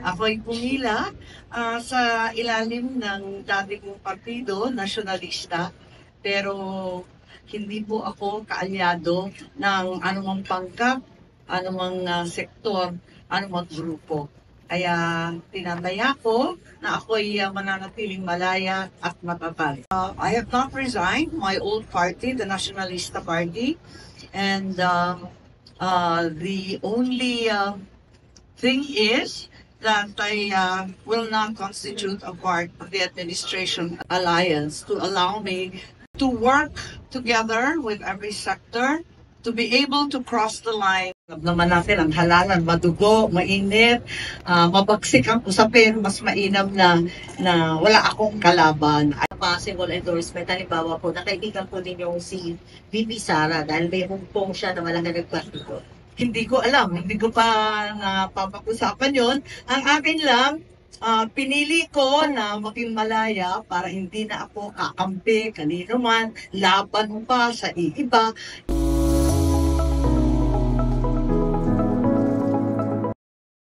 Ako'y pumila sa ilalim ng dati kong partido, nasyonalista, pero hindi po ako kaalyado ng anumang pangkat, anumang sektor, anumang grupo. Kaya tinataya ko na ako'y mananatiling malaya at matatag. I have not resigned my old party, the Nationalista Party, and the only thing is that I will not constitute a part of the administration alliance to allow me to work together with every sector to be able to cross the line. Naman natin ang halalan, madugo, mainit, mabagsik ang usapin, mas mainam na wala akong kalaban. Possible endorsement, halimbawa po, nakaibigan po ninyong si VP Sara dahil may humpong siya na walang nagpartito. Hindi ko alam, hindi ko pa napapag-usapan yon. Ang akin lang, pinili ko na maging malaya para hindi na ako kakampi kanino man, laban pa sa iiba.